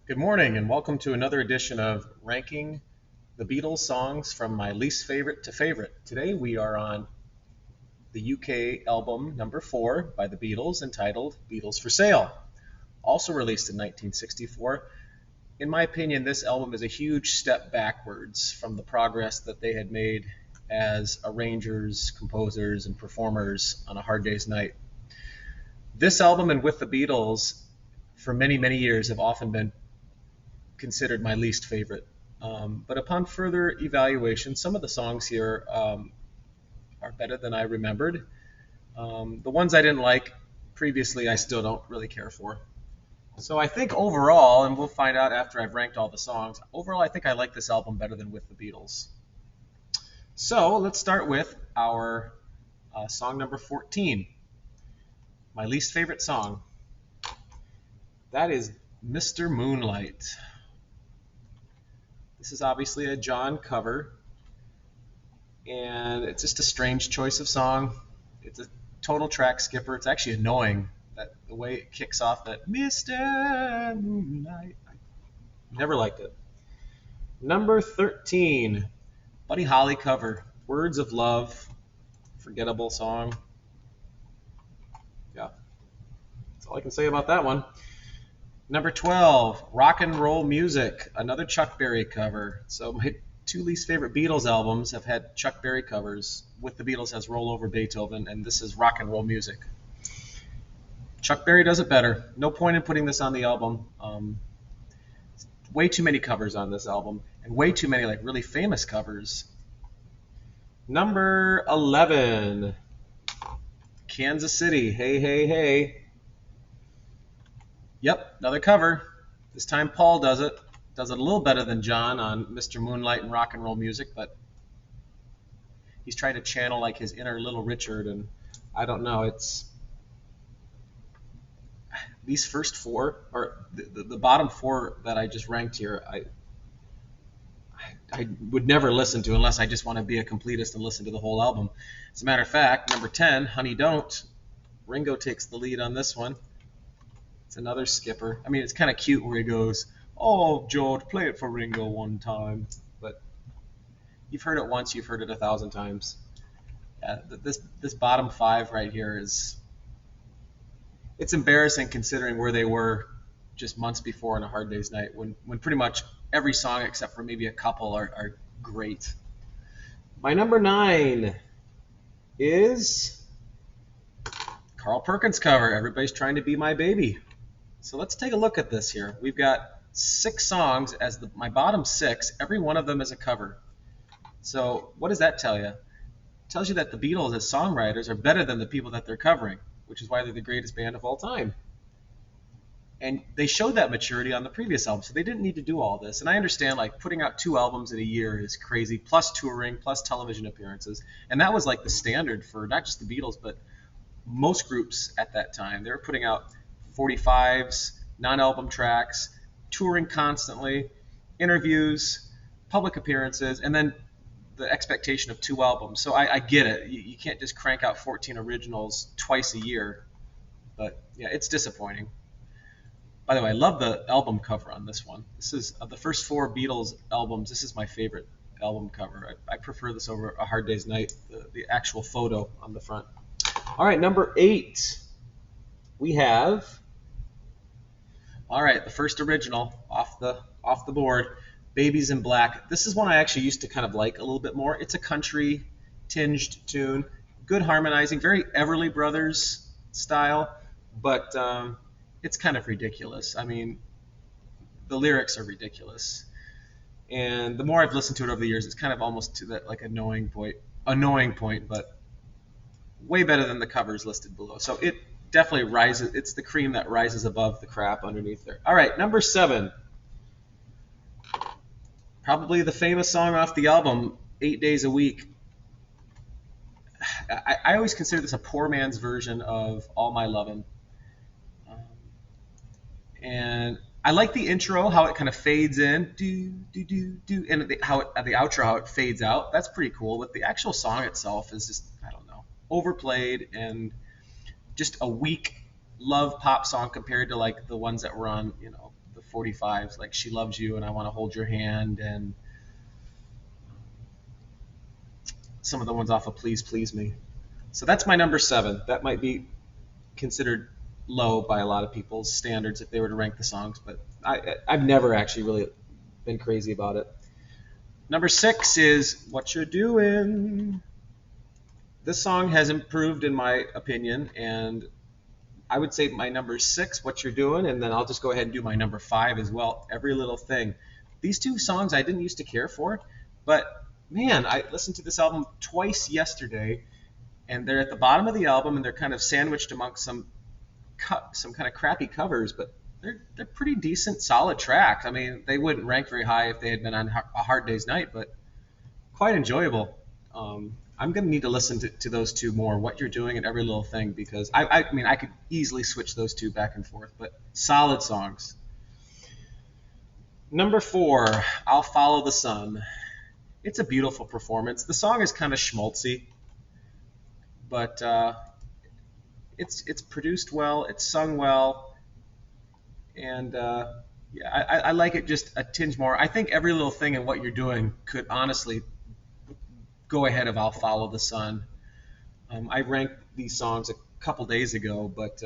Good morning, and welcome to another edition of Ranking the Beatles songs from my least favorite to favorite. Today we are on the UK album number 4 by the Beatles entitled Beatles for Sale, also released in 1964. In my opinion, this album is a huge step backwards from the progress that they had made as arrangers, composers, and performers on A Hard Day's Night. This album and With the Beatles for many, many years have often been considered my least favorite. But upon further evaluation, some of the songs here are better than I remembered. The ones I didn't like previously, I still don't really care for. So I think overall, and we'll find out after I've ranked all the songs, overall I think I like this album better than With the Beatles. So let's start with our song number 14, my least favorite song. That is Mr. Moonlight. This is obviously a John cover, and it's just a strange choice of song. It's a total track skipper. It's actually annoying, that the way it kicks off, that Mr. Moonlight. I never liked it. Number 13, Buddy Holly cover, Words of Love, forgettable song. Yeah, that's all I can say about that one. Number 12, Rock and Roll Music, another Chuck Berry cover. So my two least favorite Beatles albums have had Chuck Berry covers. With the Beatles has Roll Over Beethoven, and this is Rock and Roll Music. Chuck Berry does it better. No point in putting this on the album. Way too many covers on this album, and way too many like really famous covers. Number 11, Kansas City, Hey, Hey, Hey. Yep, another cover. This time Paul does it. Does it a little better than John on Mr. Moonlight and Rock and Roll Music, but he's trying to channel like his inner Little Richard, and I don't know. It's these first four, or the bottom four that I just ranked here, I would never listen to unless I just want to be a completist and listen to the whole album. As a matter of fact, number 10, Honey Don't. Ringo takes the lead on this one. It's another skipper. I mean, it's kind of cute where he goes, "Oh, George, play it for Ringo one time." But you've heard it once, you've heard it 1,000 times. Yeah, this bottom five right here it's embarrassing considering where they were just months before on A Hard Day's Night, when pretty much every song except for maybe a couple are great. My number 9 is Carl Perkins cover, Everybody's Trying to Be My Baby. So let's take a look at this here. We've got 6 songs as my bottom 6. Every one of them is a cover. So what does that tell you? It tells you that the Beatles as songwriters are better than the people that they're covering, which is why they're the greatest band of all time. And they showed that maturity on the previous album, so they didn't need to do all this. And I understand, like, putting out 2 albums in a year is crazy, plus touring, plus television appearances. And that was like the standard for not just the Beatles, but most groups at that time. They were putting out 45s, non-album tracks, touring constantly, interviews, public appearances, and then the expectation of 2 albums. So I get it. You can't just crank out 14 originals twice a year. But yeah, it's disappointing. By the way, I love the album cover on this one. This is, of the first 4 Beatles albums, this is my favorite album cover. I prefer this over A Hard Day's Night, the actual photo on the front. All right, number 8, we have, all right, the first original off the board, Babies in Black. This is one I actually used to kind of like a little bit more. It's a country tinged tune, good harmonizing, very Everly Brothers style, but it's kind of ridiculous. I mean, the lyrics are ridiculous, and the more I've listened to it over the years, it's kind of almost to that like annoying point, but way better than the covers listed below. So it definitely rises. It's the cream that rises above the crap underneath there. All right, number 7. Probably the famous song off the album, 8 Days a Week. I always consider this a poor man's version of All My Lovin'. And I like the intro, how it kind of fades in, do, do, do, do, and at the outro, how it fades out. That's pretty cool. But the actual song itself is just, I don't know, overplayed and just a weak love pop song compared to like the ones that were on, the 45s, like She Loves You and I Want to Hold Your Hand, and some of the ones off of Please Please Me. So that's my number 7. That might be considered low by a lot of people's standards if they were to rank the songs, but I've never actually really been crazy about it. Number 6 is What You're Doing. This song has improved in my opinion, and I would say my number 6, What You're Doing, and then I'll just go ahead and do my number 5 as well, Every Little Thing. These two songs I didn't used to care for, but man, I listened to this album twice yesterday, and they're at the bottom of the album, and they're kind of sandwiched amongst some kind of crappy covers, but they're pretty decent, solid tracks. I mean, they wouldn't rank very high if they had been on A Hard Day's Night, but quite enjoyable. I'm going to need to listen to those two more, What You're Doing and Every Little Thing, because I mean, I could easily switch those two back and forth, but solid songs. Number 4, I'll Follow the Sun. It's a beautiful performance. The song is kind of schmaltzy, but it's produced well, it's sung well, and yeah, I like it just a tinge more. I think Every Little Thing and What You're Doing could honestly go ahead of I'll Follow the Sun. I ranked these songs a couple days ago, but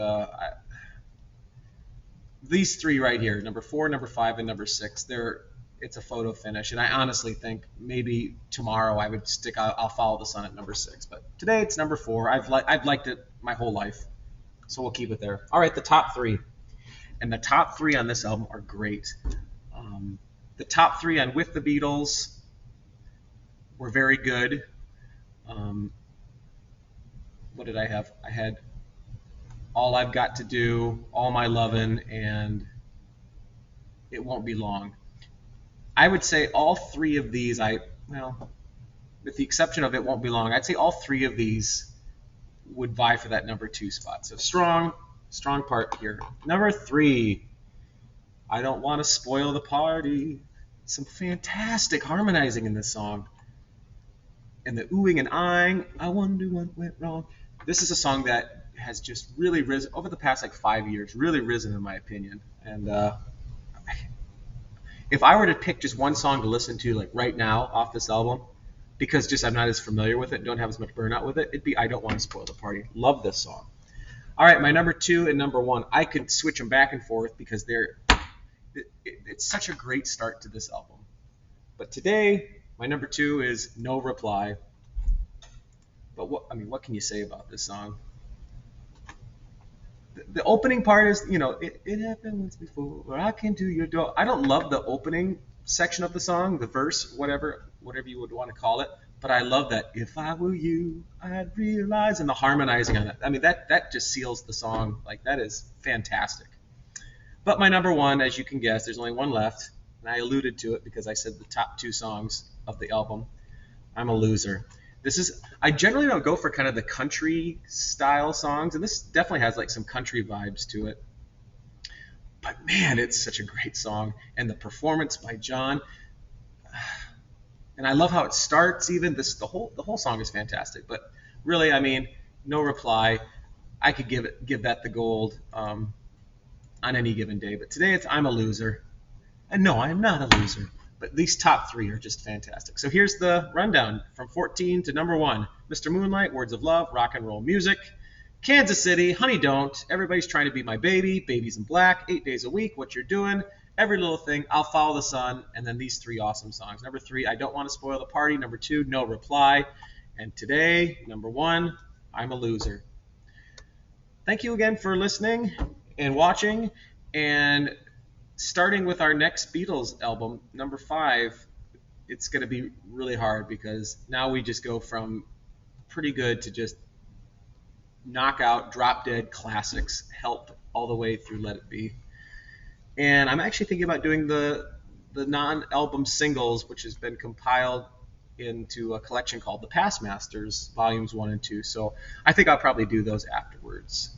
these three right here, number 4, number 5, and number 6, it's a photo finish, and I honestly think maybe tomorrow I would stick I'll Follow the Sun at number 6, but today it's number 4. I've liked it my whole life, so we'll keep it there. All right, the top 3, and the top 3 on this album are great. The top 3 on With the Beatles were very good. What did I have? I had All I've Got to Do, All My Lovin', and It Won't Be Long. I would say all 3 of these, with the exception of It Won't Be Long, I'd say all 3 of these would vie for that number 2 spot. So strong part here. Number 3, I Don't Want to Spoil the Party. Some fantastic harmonizing in this song. And the oohing and eyeing, I wonder what went wrong. This is a song that has just really risen over the past 5 years, really risen in my opinion. And if I were to pick just one song to listen to right now off this album, because just I'm not as familiar with it, don't have as much burnout with it, it'd be I Don't Want to Spoil the Party. Love this song. All right, my number 2 and number 1, I could switch them back and forth because it's such a great start to this album. But today, my number 2 is No Reply. But what can you say about this song? The opening part is, it happened once before, or I came to your door. I don't love the opening section of the song, the verse, whatever you would want to call it. But I love that, if I were you, I'd realize, and the harmonizing on it. I mean, that just seals the song. That is fantastic. But my number 1, as you can guess, there's only one left, and I alluded to it because I said the top 2 songs of the album. I'm a Loser. I generally don't go for kind of the country style songs, and this definitely has some country vibes to it. But man, it's such a great song, and the performance by John, and I love how it starts. Even the whole song is fantastic. But really, I mean, No Reply, I could give that the gold on any given day. But today it's I'm a Loser, and no, I am not a loser. But these top 3 are just fantastic. So here's the rundown from 14 to number 1. Mr. Moonlight, Words of Love, Rock and Roll Music. Kansas City, Honey Don't, Everybody's Trying to Be My Baby, Babies in Black, 8 Days a Week, What You're Doing, Every Little Thing, I'll Follow the Sun, and then these 3 awesome songs. Number 3, I Don't Want to Spoil the Party. Number 2, No Reply. And today, number 1, I'm a Loser. Thank you again for listening and watching. And starting with our next Beatles album, number 5, it's going to be really hard because now we just go from pretty good to just knockout, drop-dead classics, Help, all the way through Let It Be. And I'm actually thinking about doing the non-album singles, which has been compiled into a collection called The Past Masters, Volumes 1 and 2. So I think I'll probably do those afterwards.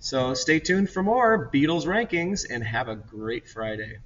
So stay tuned for more Beatles rankings, and have a great Friday.